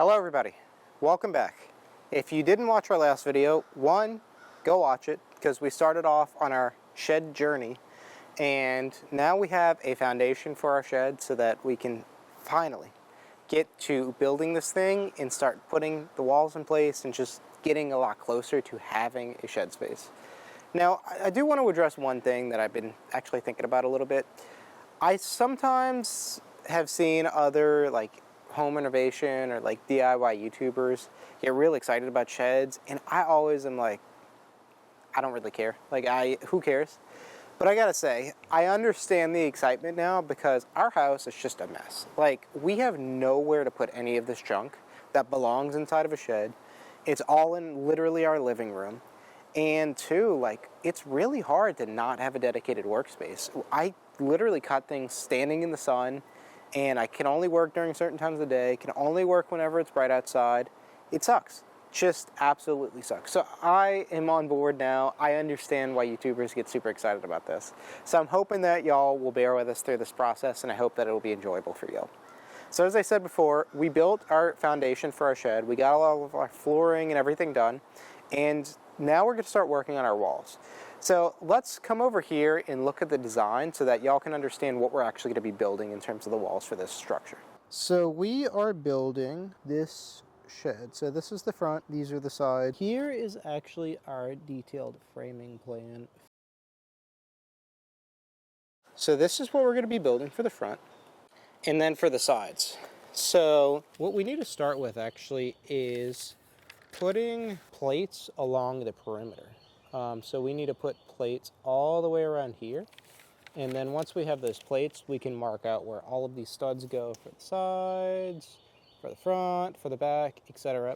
Hello everybody, welcome back. If you didn't watch our last video, go watch it because we started off on our shed journey and now we have a foundation for our shed so that we can finally get to building this thing and start putting the walls in place and just getting a lot closer to having a shed space. Now, I do want to address one thing that I've been actually thinking about a little bit. I sometimes have seen other home renovation or DIY YouTubers get really excited about sheds, and I always am like, I don't really care. Who cares? But I gotta say, I understand the excitement now because our house is just a mess. We have nowhere to put any of this junk that belongs inside of a shed. It's all in literally our living room. And two, it's really hard to not have a dedicated workspace. I literally cut things standing in the sun, and I can only work during certain times of the day, can only work whenever it's bright outside. It sucks. Just absolutely sucks. So I am on board now. I understand why YouTubers get super excited about this. So I'm hoping that y'all will bear with us through this process, and I hope that it will be enjoyable for y'all. So as I said before, we built our foundation for our shed. We got all of our flooring and everything done, and now we're going to start working on our walls. So let's come over here and look at the design so that y'all can understand what we're actually going to be building in terms of the walls for this structure. So we are building this shed. So this is the front, these are the sides. Here is actually our detailed framing plan. So this is what we're going to be building for the front. And then for the sides. So what we need to start with actually is putting plates along the perimeter. So we need to put plates all the way around here. And then once we have those plates, we can mark out where all of these studs go for the sides, for the front, for the back, etc.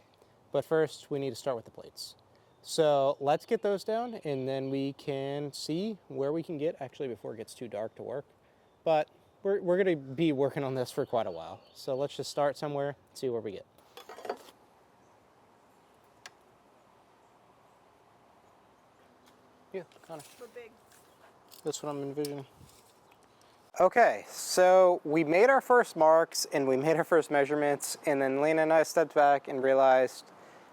But first, we need to start with the plates. So let's get those down, and then we can see where we can get, actually before it gets too dark to work. But we're going to be working on this for quite a while. So let's just start somewhere, see where we get. Yeah, kind of. But big. That's what I'm envisioning. Okay, so we made our first marks and we made our first measurements, and then Lena and I stepped back and realized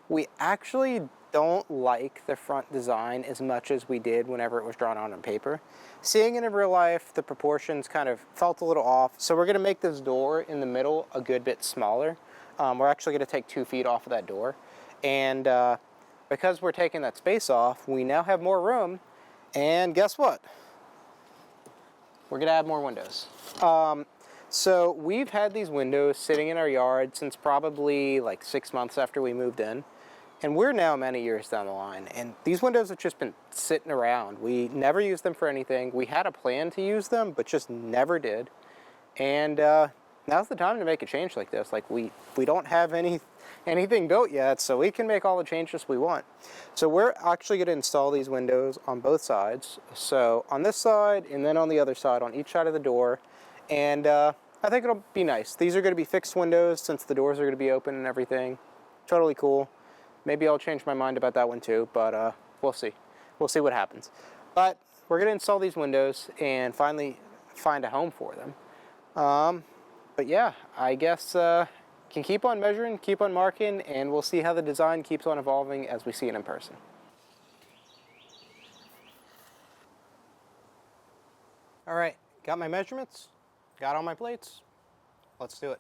we actually don't like the front design as much as we did whenever it was drawn on paper. Seeing it in real life, the proportions kind of felt a little off, so we're going to make this door in the middle a good bit smaller. We're actually going to take 2 feet off of that door, and because we're taking that space off, we now have more room, and guess what? We're going to add more windows. So we've had these windows sitting in our yard since probably 6 months after we moved in. And we're now many years down the line. And these windows have just been sitting around. We never used them for anything. We had a plan to use them, but just never did. And now's the time to make a change like this. We don't have anything built yet, so we can make all the changes we want. So we're actually going to install these windows on both sides. So on this side and then on the other side, on each side of the door. And I think it'll be nice. These are going to be fixed windows since the doors are going to be open and everything. Totally cool. Maybe I'll change my mind about that one too, but we'll see. We'll see what happens. But we're going to install these windows and finally find a home for them. But yeah, I guess can keep on measuring, keep on marking, and we'll see how the design keeps on evolving as we see it in person. All right, got my measurements, got all my plates. Let's do it.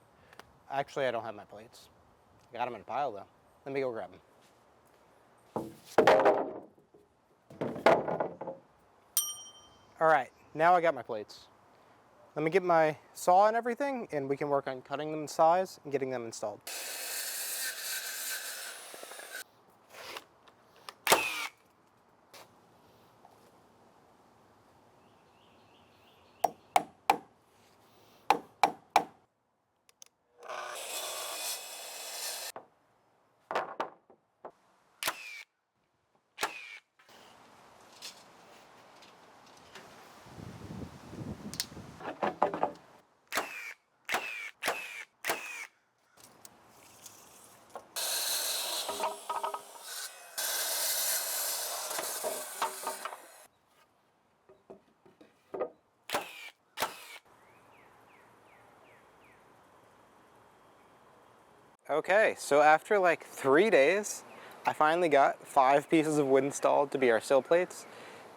Actually, I don't have my plates. I got them in a pile though. Let me go grab them. All right, now I got my plates. Let me get my saw and everything, and we can work on cutting them in size and getting them installed. Okay, so after like 3 days, I finally got 5 pieces of wood installed to be our sill plates.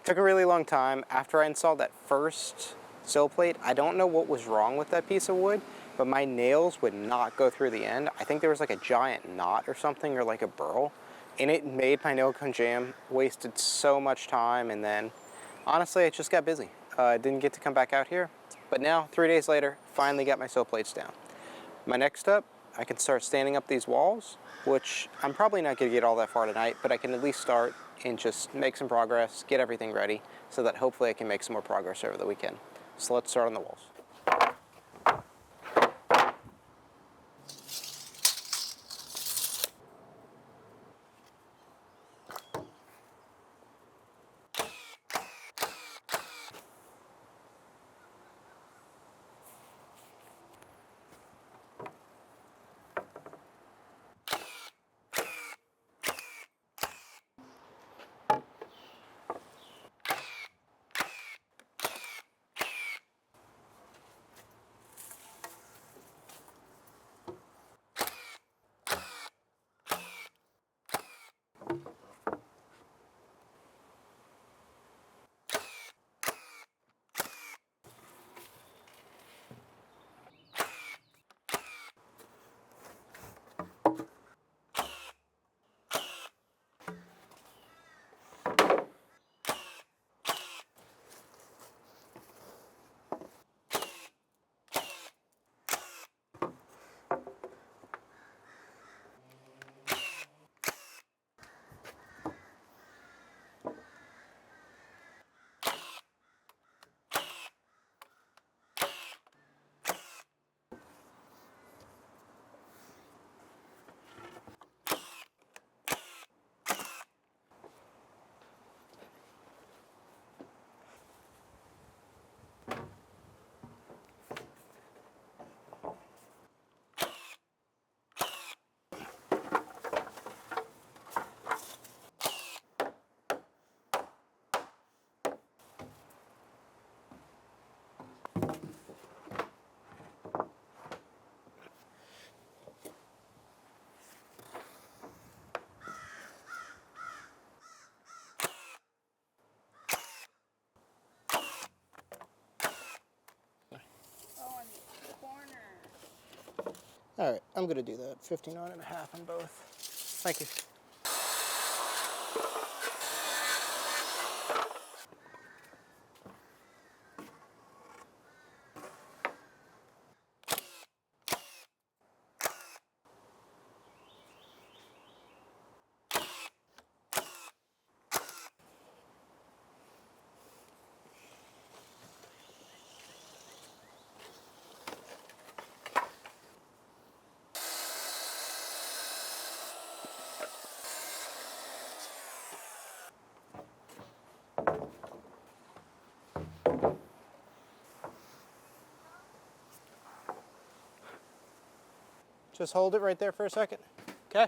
Took a really long time. After I installed that first sill plate, I don't know what was wrong with that piece of wood, but my nails would not go through the end. I think there was like a giant knot or something, or like a burl, and it made my nail gun jam, wasted so much time, and then honestly, I just got busy. I didn't get to come back out here, but now, 3 days later, finally got my sill plates down. My next step, I can start standing up these walls, which I'm probably not going to get all that far tonight, but I can at least start and just make some progress, get everything ready, so that hopefully I can make some more progress over the weekend. So let's start on the walls. All right, I'm gonna do that. 59.5 on both. Thank you. Just hold it right there for a second. Okay.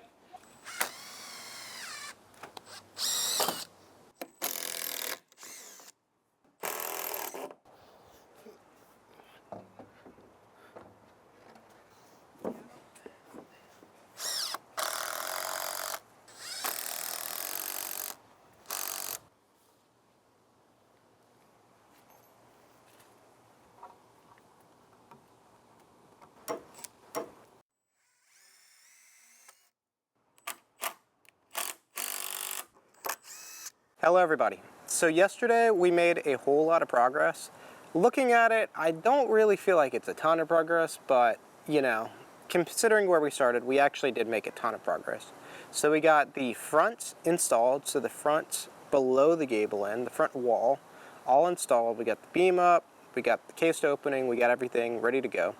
Hello everybody. So yesterday we made a whole lot of progress. Looking at it, I don't really feel like it's a ton of progress, but you know, considering where we started, we actually did make a ton of progress. So we got the front installed, so the front below the gable end, the front wall, all installed. We got the beam up, we got the cased opening, we got everything ready to go.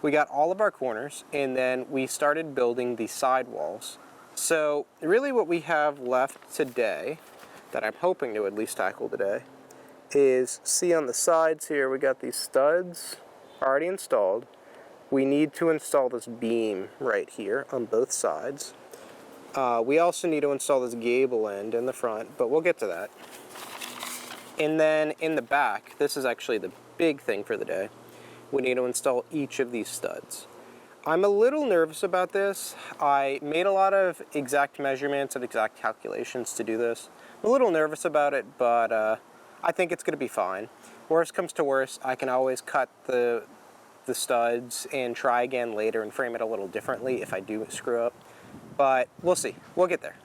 We got all of our corners, and then we started building the side walls. So really what we have left today, that I'm hoping to at least tackle today, is see on the sides here we got these studs already installed. We need to install this beam right here on both sides. We also need to install this gable end in the front, but we'll get to that. And then in the back, this is actually the big thing for the day, we need to install each of these studs. I'm a little nervous about this. I made a lot of exact measurements and exact calculations to do this. I'm a little nervous about it, but I think it's going to be fine. Worst comes to worst, I can always cut the studs and try again later and frame it a little differently if I do screw up. But we'll see. We'll get there.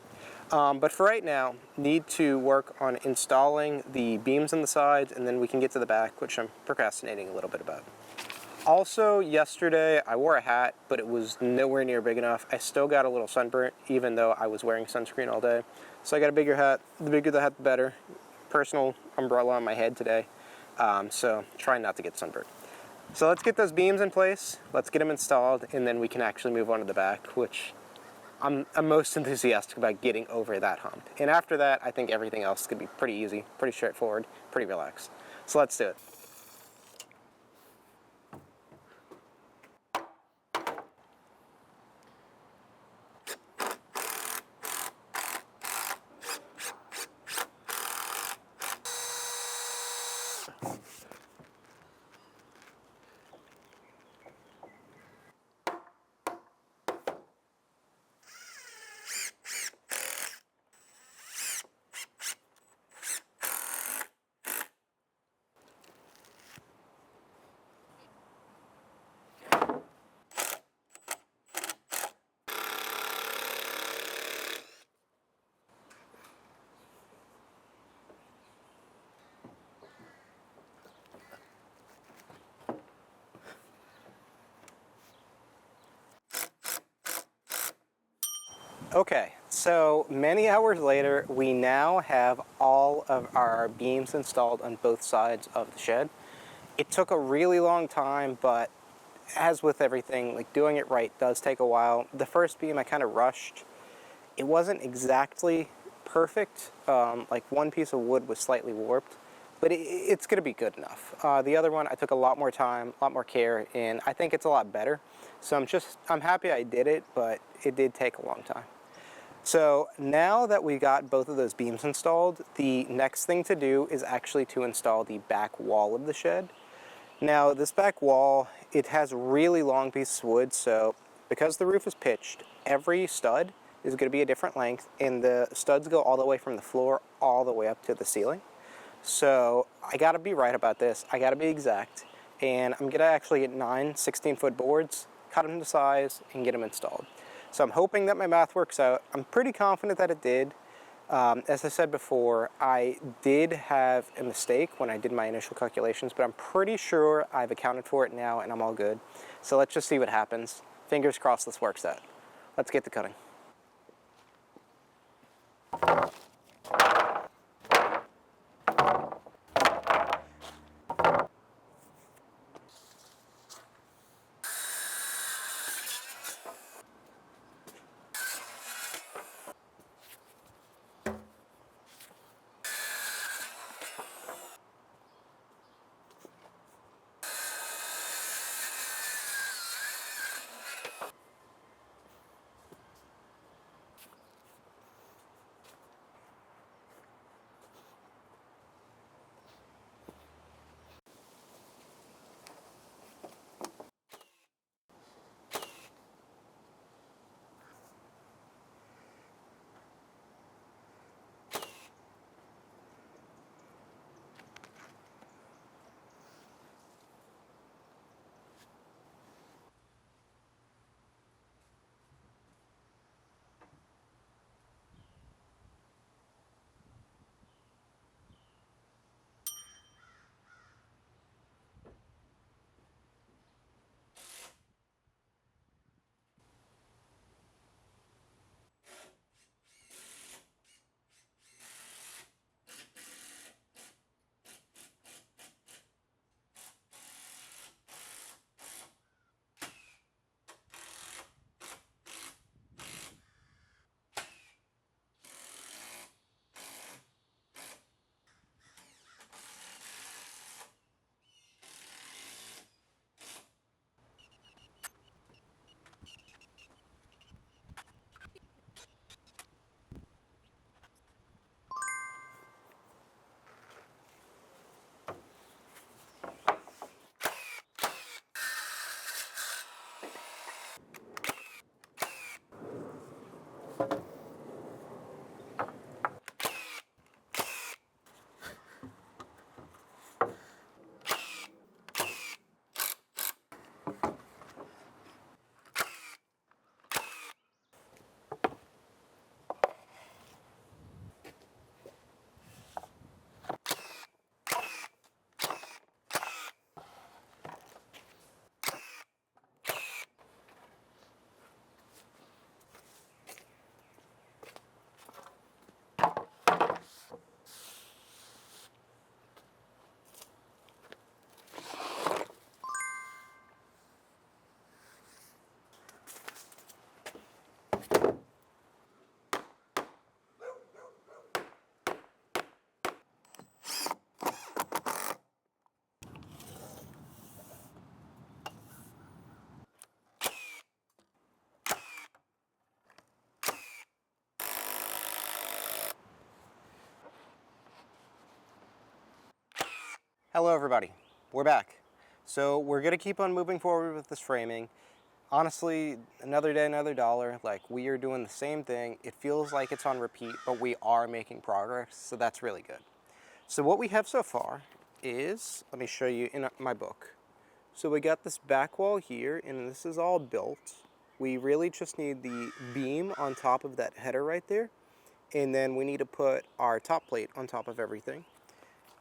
But for right now, need to work on installing the beams on the sides, and then we can get to the back, which I'm procrastinating a little bit about. Also, yesterday I wore a hat, but it was nowhere near big enough. I still got a little sunburnt, even though I was wearing sunscreen all day. So I got a bigger hat. The bigger the hat, the better. Personal umbrella on my head today. So trying not to get sunburnt. So let's get those beams in place. Let's get them installed, and then we can actually move on to the back, which I'm most enthusiastic about getting over that hump. And after that, I think everything else could be pretty easy, pretty straightforward, pretty relaxed. So let's do it. Okay, so many hours later, we now have all of our beams installed on both sides of the shed. It took a really long time, but as with everything, like doing it right does take a while. The first beam I kind of rushed. It wasn't exactly perfect. Like one piece of wood was slightly warped, but it's going to be good enough. The other one I took a lot more time, a lot more care, and I think it's a lot better. So I'm happy I did it, but it did take a long time. So now that we got both of those beams installed, the next thing to do is actually to install the back wall of the shed. Now this back wall, it has really long pieces of wood, so because the roof is pitched, every stud is going to be a different length, and the studs go all the way from the floor all the way up to the ceiling. So I got to be right about this. I got to be exact, and I'm going to actually get 9 16-foot boards, cut them to size, and get them installed. So I'm hoping that my math works out. I'm pretty confident that it did. As I said before, I did have a mistake when I did my initial calculations, but I'm pretty sure I've accounted for it now and I'm all good. So let's just see what happens. Fingers crossed this works out. Let's get to cutting. Hello everybody, we're back. So we're gonna keep on moving forward with this framing. Honestly, another day, another dollar. Like, we are doing the same thing. It feels like it's on repeat, but we are making progress, so that's really good. So what we have so far is, let me show you in my book. So we got this back wall here, and this is all built. We really just need the beam on top of that header right there, and then we need to put our top plate on top of everything.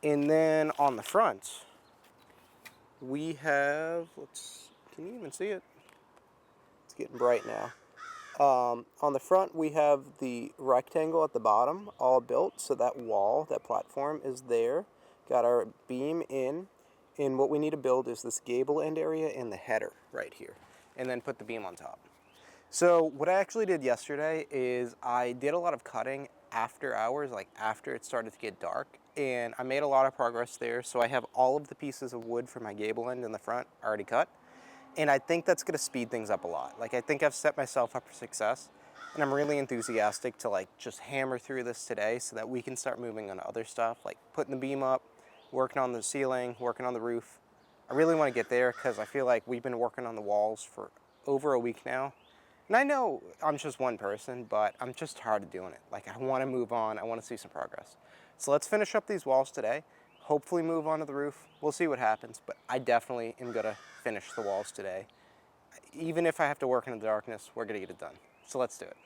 And then on the front, we have, can you even see it? It's getting bright now. On the front, we have the rectangle at the bottom all built, so that wall, that platform is there. Got our beam in, and what we need to build is this gable end area and the header right here, and then put the beam on top. So what I actually did yesterday is I did a lot of cutting after hours, like after it started to get dark, and I made a lot of progress there. So I have all of the pieces of wood for my gable end in the front already cut, and I think that's gonna speed things up a lot. Like, I think I've set myself up for success, and I'm really enthusiastic to like just hammer through this today so that we can start moving on other stuff, like putting the beam up, working on the ceiling, working on the roof. I really wanna get there because I feel like we've been working on the walls for over a week now. And I know I'm just one person, but I'm just tired of doing it. Like, I want to move on. I want to see some progress. So let's finish up these walls today. Hopefully move on to the roof. We'll see what happens, but I definitely am going to finish the walls today. Even if I have to work in the darkness, we're going to get it done. So let's do it.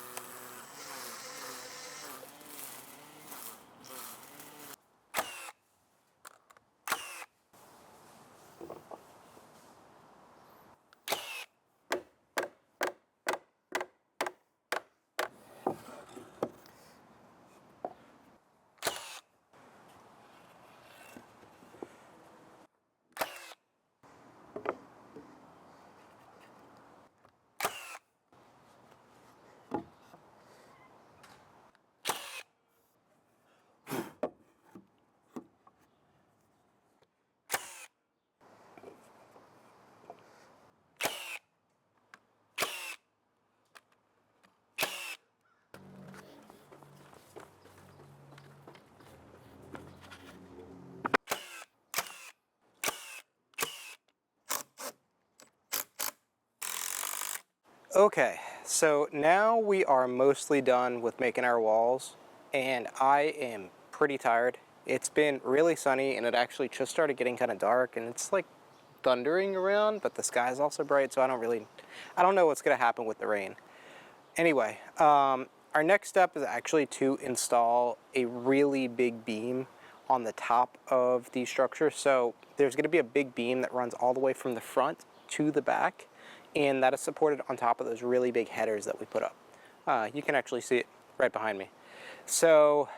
Okay, so now we are mostly done with making our walls, and I am pretty tired. It's been really sunny, and it actually just started getting kind of dark, and it's like thundering around, but the sky is also bright, so I don't know what's gonna happen with the rain. Anyway, our next step is actually to install a really big beam on the top of the structure. So there's gonna be a big beam that runs all the way from the front to the back, and that is supported on top of those really big headers that we put up. You can actually see it right behind me. So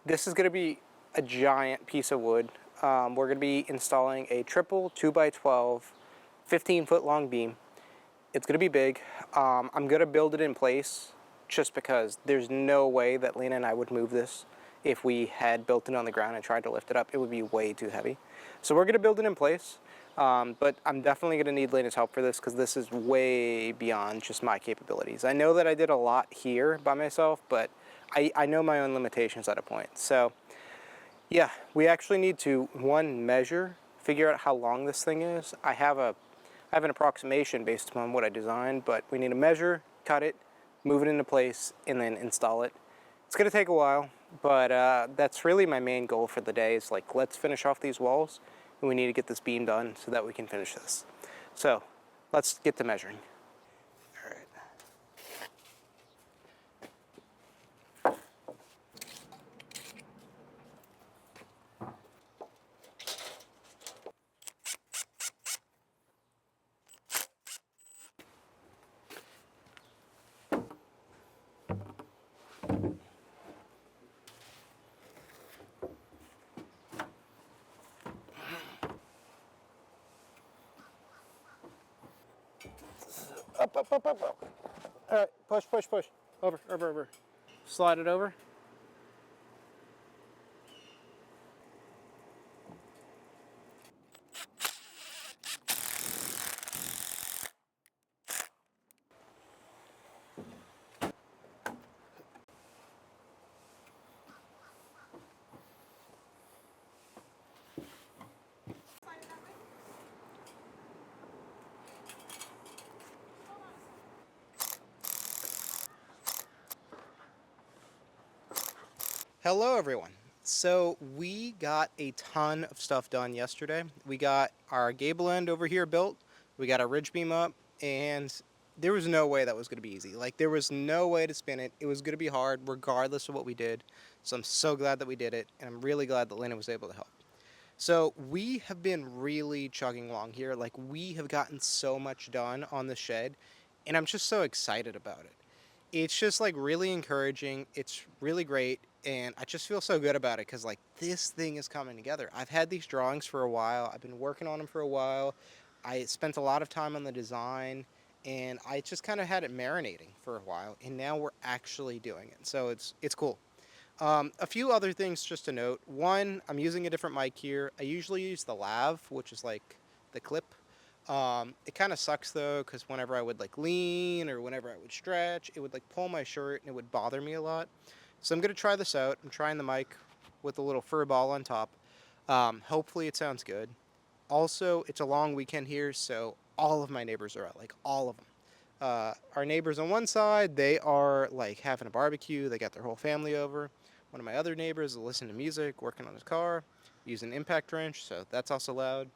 this is going to be a giant piece of wood. We're going to be installing a triple 2x12, 15-foot long beam. It's going to be big. I'm going to build it in place just because there's no way that Lena and I would move this if we had built it on the ground and tried to lift it up. It would be way too heavy. So we're going to build it in place. But I'm definitely going to need Lena's help for this because this is way beyond just my capabilities. I know that I did a lot here by myself, but I know my own limitations at a point. So yeah, we actually need to, one, measure, figure out how long this thing is. I have an approximation based upon what I designed, but we need to measure, cut it, move it into place, and then install it. It's going to take a while, but that's really my main goal for the day is like, let's finish off these walls. And we need to get this beam done so that we can finish this. So let's get to measuring. All right. Up. All right, push. Over. Slide it over. Hello everyone. So we got a ton of stuff done yesterday. We got our gable end over here built, we got our ridge beam up, and there was no way that was going to be easy. Like there was no way to spin it. It was going to be hard regardless of what we did. So I'm so glad that we did it, and I'm really glad that Lena was able to help. So we have been really chugging along here. Like we have gotten so much done on the shed, and I'm just so excited about it. It's just like really encouraging. It's really great, and I just feel so good about it because like this thing is coming together. I've had these drawings for a while. I've been working on them for a while. I spent a lot of time on the design, and I just kind of had it marinating for a while, and now we're actually doing it. So it's cool. A few other things just to note. One, I'm using a different mic here. I usually use the lav, which is like the clip. It kind of sucks though, because whenever I would like lean or whenever I would stretch, it would like pull my shirt and it would bother me a lot. So I'm going to try this out. I'm trying the mic with a little fur ball on top. Hopefully it sounds good. Also, it's a long weekend here, so all of my neighbors are out, like all of them. Our neighbors on one side, they are like having a barbecue. They got their whole family over. One of my other neighbors is listening to music, working on his car, using an impact wrench, so that's also loud.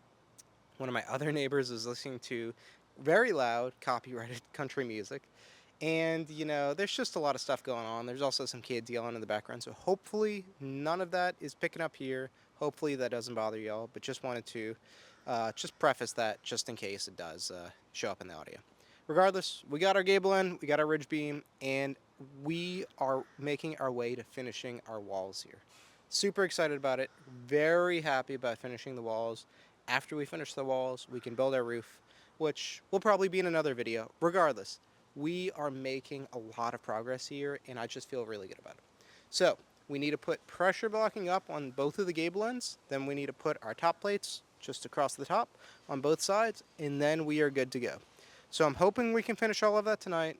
One of my other neighbors is listening to very loud copyrighted country music. And, there's just a lot of stuff going on. There's also some kids yelling in the background. So hopefully none of that is picking up here. Hopefully that doesn't bother y'all. But just wanted to just preface that just in case it does show up in the audio. Regardless, we got our gable end, we got our ridge beam, and we are making our way to finishing our walls here. Super excited about it. Very happy about finishing the walls. After we finish the walls, we can build our roof, which will probably be in another video. Regardless, we are making a lot of progress here, and I just feel really good about it. So we need to put pressure blocking up on both of the gable ends. Then we need to put our top plates just across the top on both sides, and then we are good to go. So I'm hoping we can finish all of that tonight.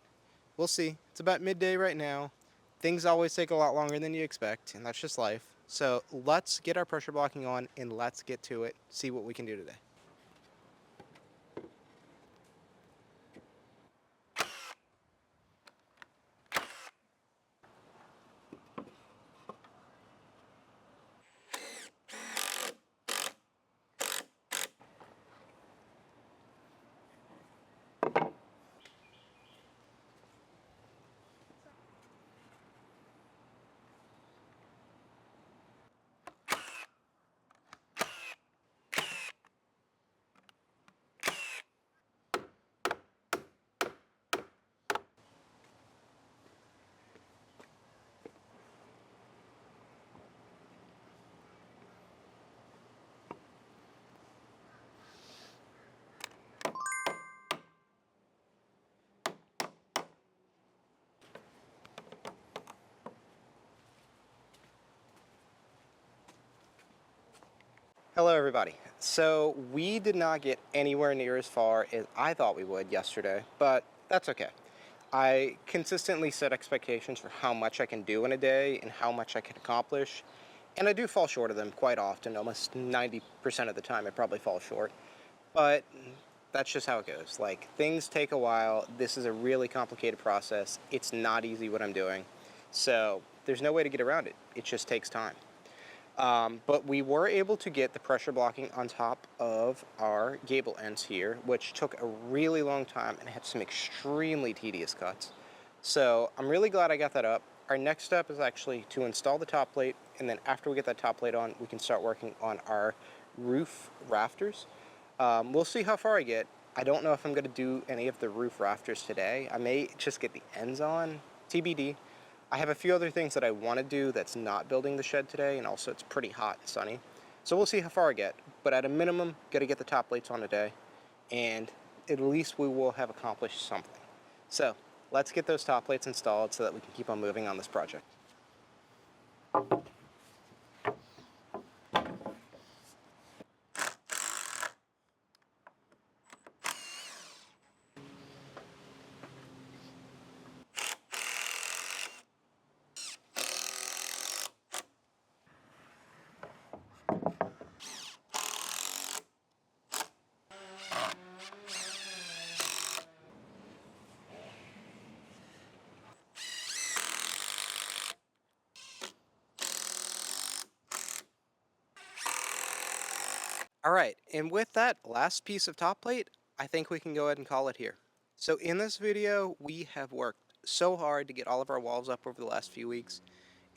We'll see. It's about midday right now. Things always take a lot longer than you expect, and that's just life. So let's get our pressure blocking on, and let's get to it, see what we can do today. Hello everybody. So we did not get anywhere near as far as I thought we would yesterday, but that's okay. I consistently set expectations for how much I can do in a day and how much I can accomplish, and I do fall short of them quite often. Almost 90% of the time I probably fall short, but that's just how it goes. Like, things take a while. This is a really complicated process. It's not easy what I'm doing, so there's no way to get around it. It just takes time. But we were able to get the pressure blocking on top of our gable ends here, which took a really long time and had some extremely tedious cuts. So I'm really glad I got that up. Our next step is actually to install the top plate, and then after we get that top plate on, we can start working on our roof rafters. We'll see how far I get. I don't know if I'm going to do any of the roof rafters today. I may just get the ends on, TBD. I have a few other things that I want to do that's not building the shed today, and also it's pretty hot and sunny. So we'll see how far I get, but at a minimum, got to get the top plates on today, and at least we will have accomplished something. So let's get those top plates installed so that we can keep on moving on this project. All right, and with that last piece of top plate, I think we can go ahead and call it here. So in this video, we have worked so hard to get all of our walls up over the last few weeks,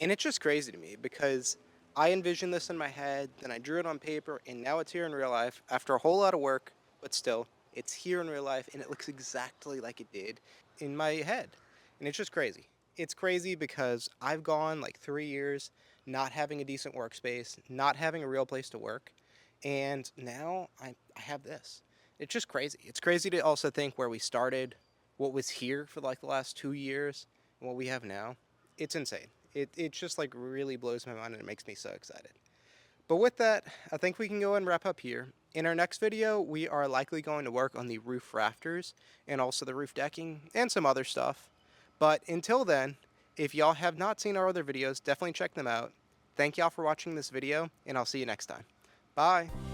and it's just crazy to me because I envisioned this in my head, then I drew it on paper, and now it's here in real life after a whole lot of work, but still, it's here in real life, and it looks exactly like it did in my head. And it's just crazy. It's crazy because I've gone like 3 years not having a decent workspace, not having a real place to work, and now I have this. It's just crazy. It's crazy to also think where we started, what was here for like the last 2 years, and what we have now. It's insane. It just like really blows my mind and it makes me so excited. But with that, I think we can go and wrap up here. In our next video, we are likely going to work on the roof rafters and also the roof decking and some other stuff. But until then, if y'all have not seen our other videos, definitely check them out. Thank y'all for watching this video, and I'll see you next time. Bye!